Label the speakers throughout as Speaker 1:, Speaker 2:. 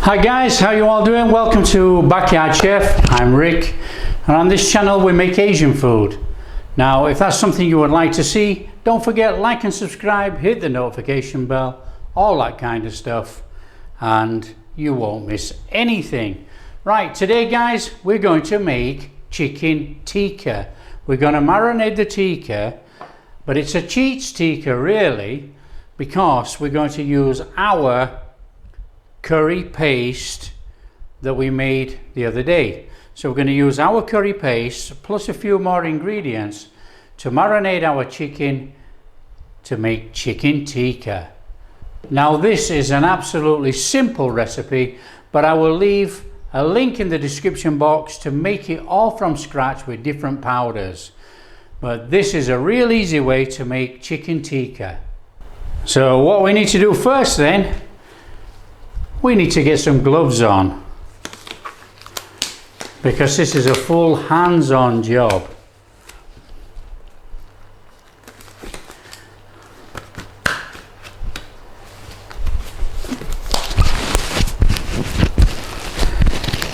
Speaker 1: Hi guys, how you all doing? Welcome to Backyard Chef. I'm Rick, and on this channel we make Asian food. Now if that's something you would like to see, don't forget like and subscribe, hit the notification bell, all that kind of stuff, and you won't miss anything. Right, today guys we're going to make chicken tikka. We're going to marinate the tikka, but it's a cheats tikka really, because we're going to use our curry paste that we made the other day. So we're going to use our curry paste plus a few more ingredients to marinate our chicken to make chicken tikka. Now this is an absolutely simple recipe, but I will leave a link in the description box to make it all from scratch with different powders. But this is a real easy way to make chicken tikka. So what we need to do first then, we need to get some gloves on, because this is a full hands-on job.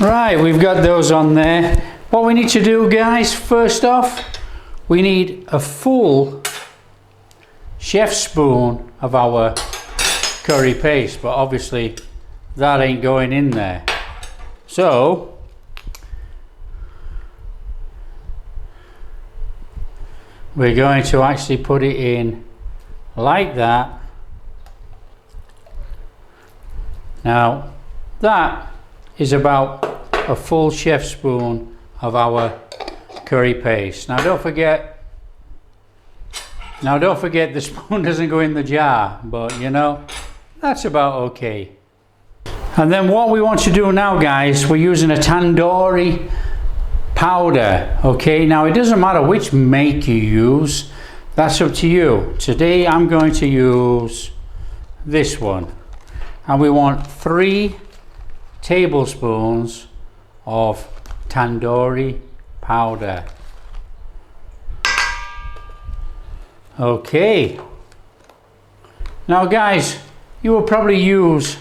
Speaker 1: Right, we've got those on there. What we need to do guys, first off, we need a full chef spoon of our curry paste, but obviously that ain't going in there. So we're going to actually put it in like that. Now that is about a full chef spoon of our curry paste. Now don't forget the spoon doesn't go in the jar, but you know, that's about okay. And then what we want to do now guys, we're using a Tandoori powder. Okay, now it doesn't matter which make you use, that's up to you. Today I'm going to use this one, and we want 3 tablespoons of Tandoori powder. Okay, now guys, you will probably use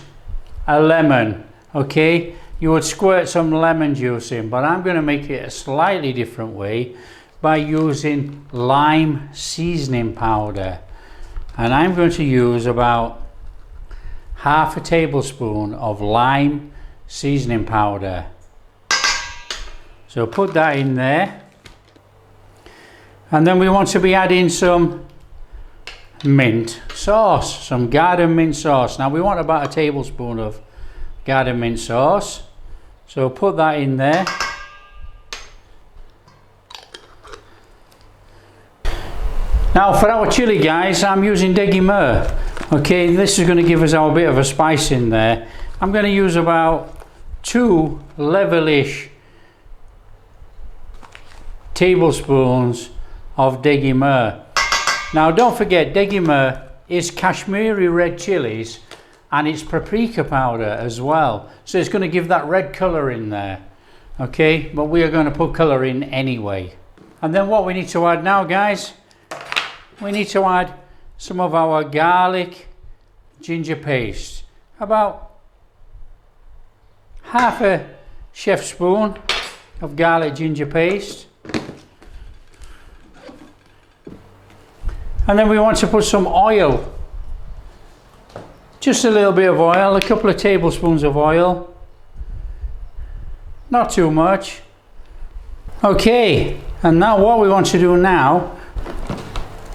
Speaker 1: a lemon. Okay, you would squirt some lemon juice in, but I'm going to make it a slightly different way by using lime seasoning powder, and I'm going to use about half a tablespoon of lime seasoning powder. So put that in there, and then we want to be adding some mint sauce, some garden mint sauce. Now we want about a tablespoon of garden mint sauce, so put that in there. Now for our chili guys, I'm using Deggi Mirch. Okay, this is going to give us our bit of a spice in there. I'm going to use about 2 levelish tablespoons of Deggi Mirch. Now don't forget, Deggi Mirch is Kashmiri red chilies, and it's paprika powder as well, so it's going to give that red colour in there. Okay, but we are going to put colour in anyway. And then what we need to add now guys, we need to add some of our garlic ginger paste, about half a chef spoon of garlic ginger paste. And then we want to put some oil, just a little bit of oil, a couple of tablespoons of oil, not too much. Okay, and now what we want to do now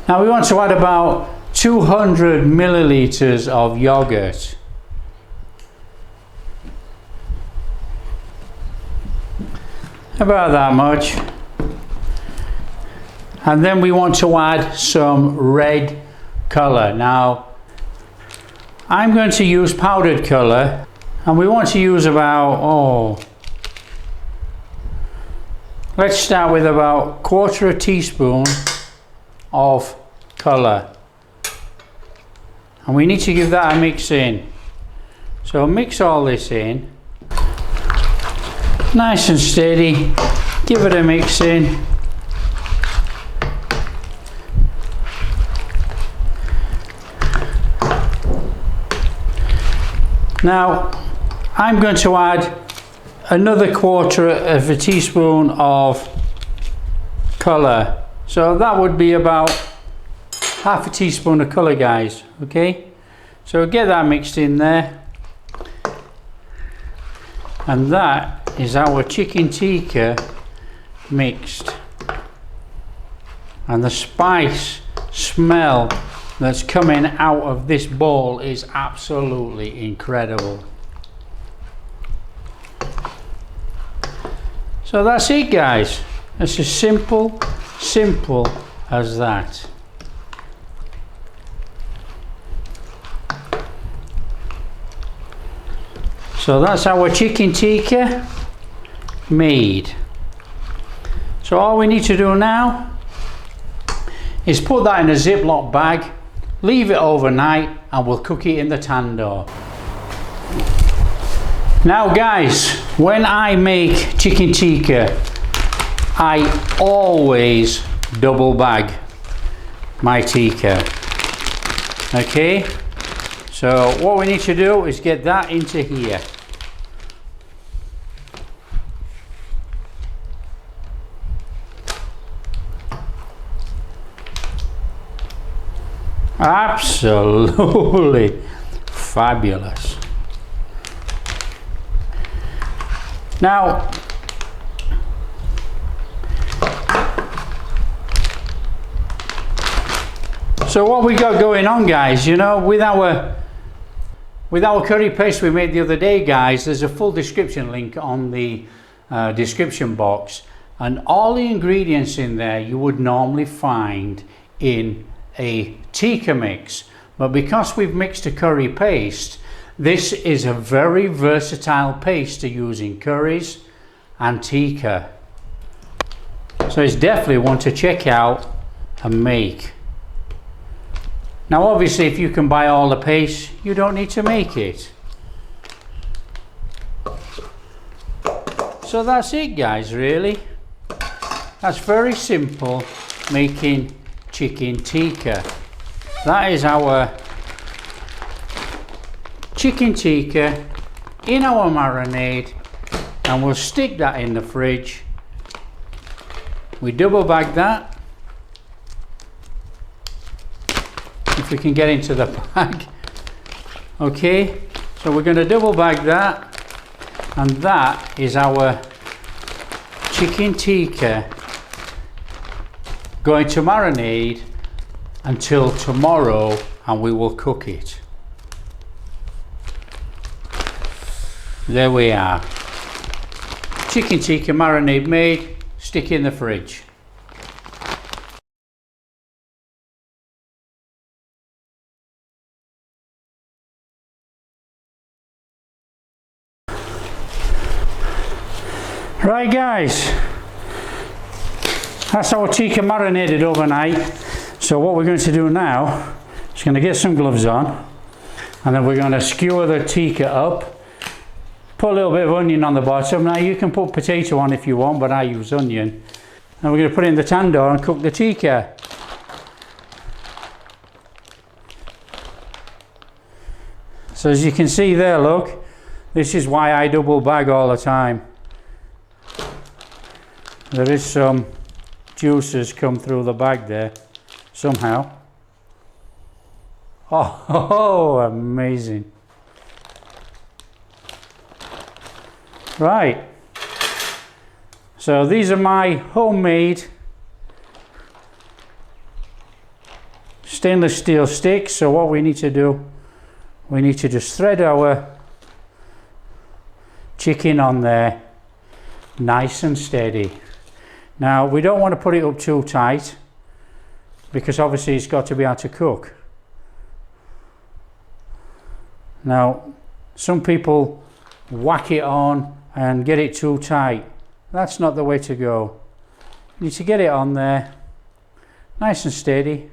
Speaker 1: we want to add about 200 milliliters of yogurt. About that much. And then we want to add some red colour. Now I'm going to use powdered colour, and we want to use about, let's start with about 1/4 teaspoon of colour, and we need to give that a mix in. So mix all this in nice and steady, give it a mix in. Now I'm going to add another quarter of a teaspoon of colour. So that would be about half a teaspoon of colour, guys. Okay, so get that mixed in there. And that is our chicken tikka mixed. And the spice smell that's coming out of this bowl is absolutely incredible. So that's it, guys. It's as simple as that. So that's our chicken tikka made. So all we need to do now is put that in a Ziploc bag, leave it overnight, and we'll cook it in the tandoor. Now guys, when I make chicken tikka, I always double bag my tikka. Okay, so what we need to do is get that into here. Absolutely fabulous. Now, so what we got going on, guys, you know, with our curry paste we made the other day, guys, there's a full description link on the description box, and all the ingredients in there you would normally find in a tikka mix, but because we've mixed a curry paste, this is a very versatile paste to use in curries and tikka. So it's definitely one to check out and make. Now obviously if you can buy all the paste, you don't need to make it. So that's it, guys, really. That's very simple, making chicken tikka. That is our chicken tikka in our marinade, and we'll stick that in the fridge. We double bag that, if we can get into the bag. Okay, so we're going to double bag that, and that is our chicken tikka going to marinade until tomorrow, and we will cook it. There we are. Chicken tikka marinade made, stick in the fridge. Right, guys, that's our tikka marinated overnight. So what we're going to do now is going to get some gloves on, and then we're going to skewer the tikka up, put a little bit of onion on the bottom. Now you can put potato on if you want, but I use onion. And we're going to put it in the tandoor and cook the tikka. So as you can see there, look, this is why I double bag all the time. There is some juices come through the bag there somehow. Oh, amazing. Right, so these are my homemade stainless steel sticks. So what we need to do, we need to just thread our chicken on there nice and steady. Now we don't want to put it up too tight, because obviously it's got to be able to cook. Now some people whack it on and get it too tight. That's not the way to go. You need to get it on there nice and steady.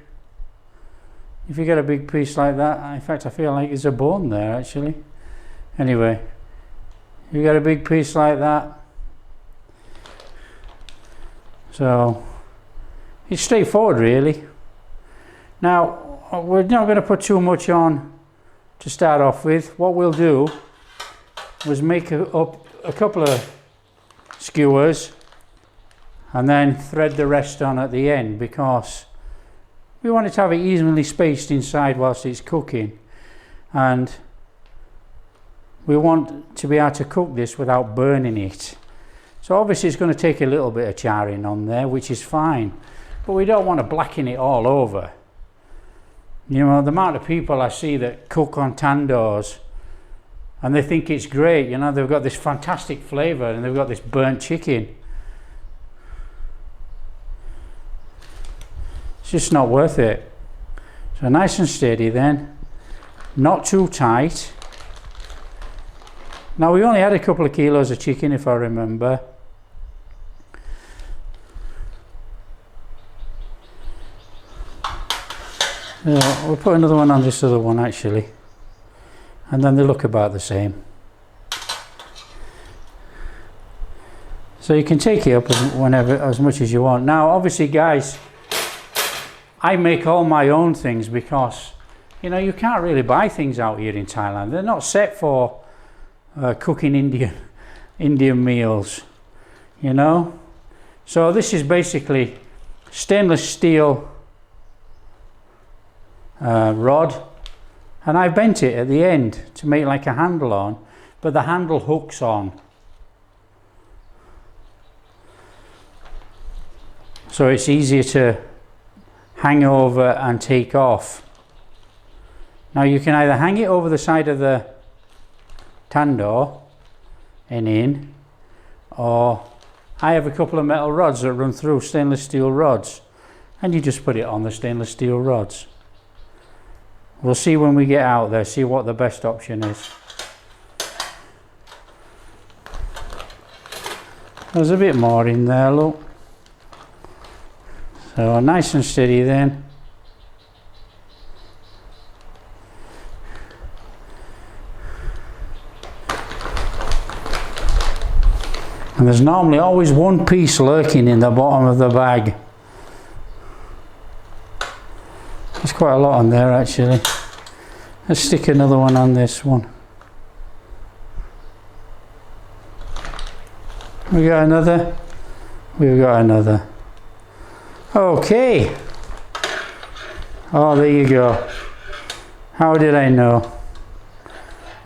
Speaker 1: If you get a big piece like that, in fact I feel like there's a bone there actually. Anyway, you get a big piece like that, so it's straightforward really. Now we're not going to put too much on to start off with. What we'll do was make up a couple of skewers and then thread the rest on at the end, because we wanted to have it evenly spaced inside whilst it's cooking, and we want to be able to cook this without burning it. So obviously it's going to take a little bit of charring on there, which is fine, but we don't want to blacken it all over. You know, the amount of people I see that cook on tandoors and they think it's great, you know, they've got this fantastic flavour and they've got this burnt chicken. It's just not worth it. So nice and steady then, not too tight. Now we only had a couple of kilos of chicken, if I remember. We'll put another one on this other one actually, and then they look about the same. So you can take it up as much as you want. Now obviously guys, I make all my own things because, you know, you can't really buy things out here in Thailand. They're not set for cooking Indian meals, you know. So this is basically stainless steel rod, and I bent it at the end to make like a handle on, but the handle hooks on, so it's easier to hang over and take off. Now you can either hang it over the side of the tandoor and in, or I have a couple of metal rods that run through, stainless steel rods, and you just put it on the stainless steel rods. We'll see when we get out there, see what the best option is. There's a bit more in there, look. So nice and steady then. And there's normally always one piece lurking in the bottom of the bag. There's quite a lot on there actually. Let's stick another one on this one. We got another. We've got another. Okay. Oh, there you go. How did I know?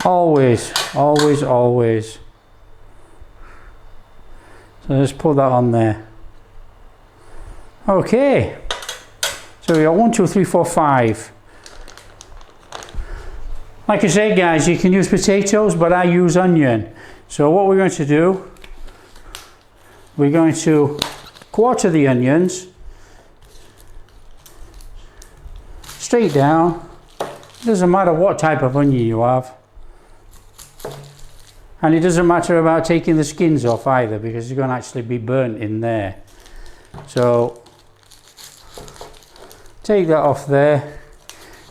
Speaker 1: Always, always, always. So let's put that on there. Okay. So we got 1, 2, 3, 4, 5. Like I said guys, you can use potatoes, but I use onion. So what we're going to do, we're going to quarter the onions straight down. It doesn't matter what type of onion you have, and it doesn't matter about taking the skins off either, because it's going to actually be burnt in there. So take that off there.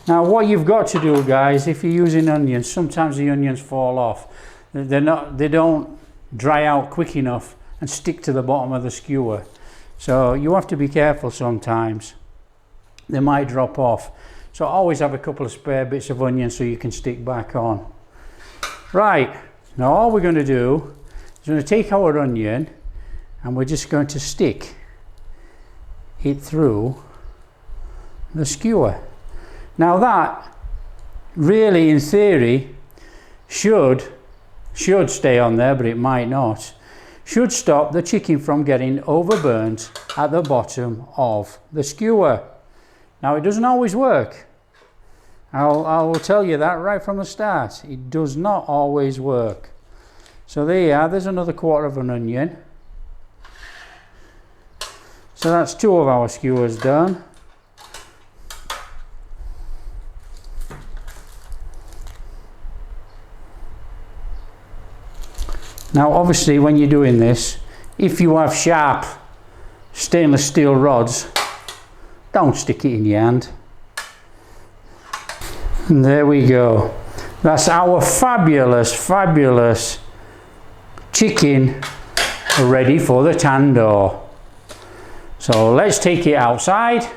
Speaker 1: Now what you've got to do guys, if you're using onions, sometimes the onions fall off. They don't dry out quick enough and stick to the bottom of the skewer. So you have to be careful sometimes. They might drop off. So always have a couple of spare bits of onion so you can stick back on. Right, now all we're going to do is we're going to take our onion and we're just going to stick it through the skewer. Now that really in theory should stay on there, but it might not. Should stop the chicken from getting overburnt at the bottom of the skewer. Now it doesn't always work. I will tell you that right from the start. It does not always work. So there you are, there's another quarter of an onion. So that's 2 of our skewers done. Now obviously when you're doing this, if you have sharp stainless steel rods, don't stick it in your hand. And there we go. That's our fabulous, fabulous chicken ready for the tandoor. So let's take it outside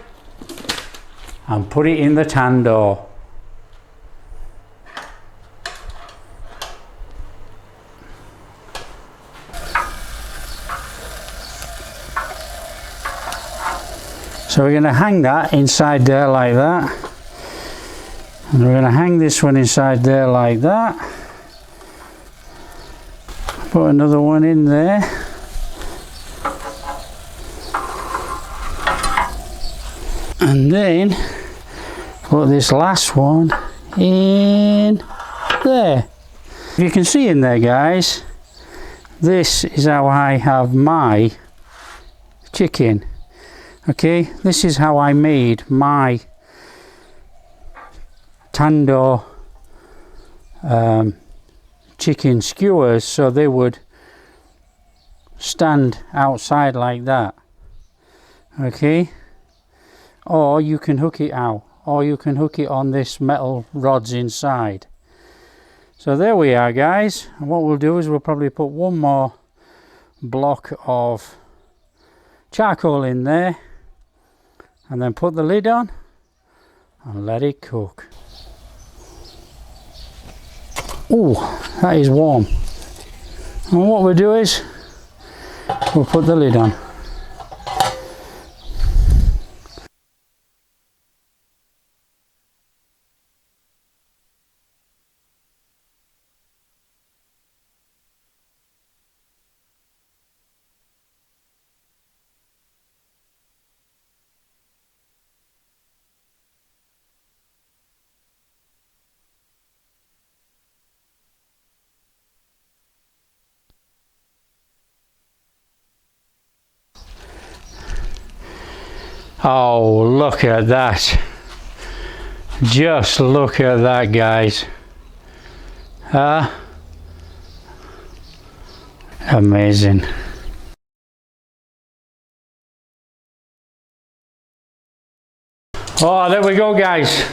Speaker 1: and put it in the tandoor. So we're going to hang that inside there like that. And we're going to hang this one inside there like that. Put another one in there. And then put this last one in there. You can see in there, guys, this is how I have my chicken. Okay, this is how I made my Tandoor chicken skewers, so they would stand outside like that. Okay, or you can hook it out, or you can hook it on this metal rods inside. So there we are, guys, and what we'll do is we'll probably put one more block of charcoal in there and then put the lid on and let it cook. Oh, that is warm. And what we'll do is we'll put the lid on. Oh, look at that. Just look at that, guys. Amazing. Oh, there we go, guys.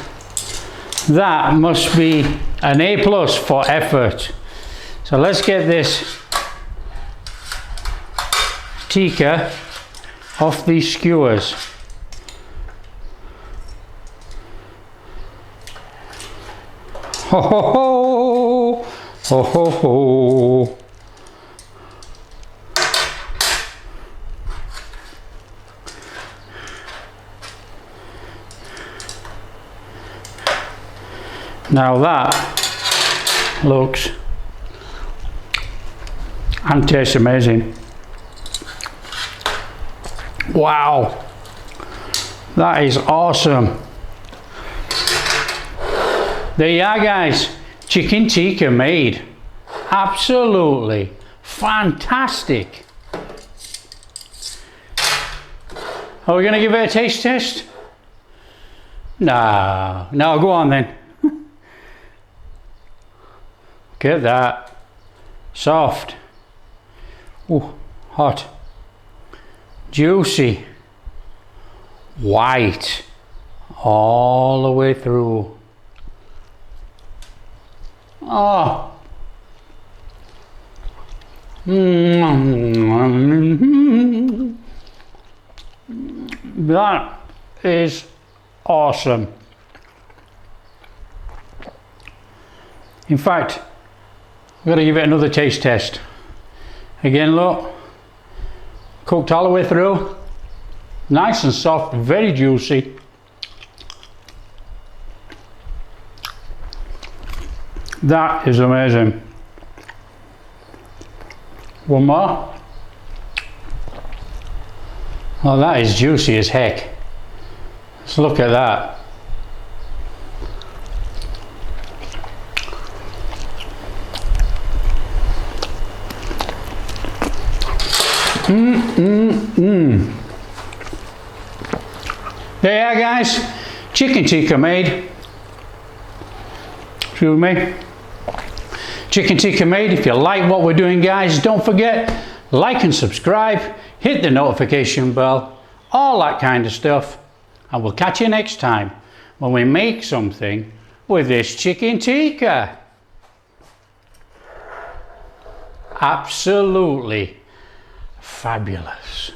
Speaker 1: That must be an A+ for effort. So let's get this tikka off these skewers. Ho ho ho! Ho ho ho! Now that looks and tastes amazing. Wow, that is awesome. There you are, guys, chicken tikka made. Absolutely fantastic. Are we going to give it a taste test? No, go on then. Get that. Soft. Ooh, hot. Juicy. White. All the way through. Oh. That is awesome. In fact, I'm going to give it another taste test. Again, look, cooked all the way through, nice and soft, very juicy. That is amazing. One more. Oh, that is juicy as heck. Let's look at that. There you are, guys. Chicken tikka made. Excuse me. Chicken tikka made. If you like what we're doing, guys, don't forget, like and subscribe, hit the notification bell, all that kind of stuff. And we'll catch you next time when we make something with this chicken tikka. Absolutely fabulous.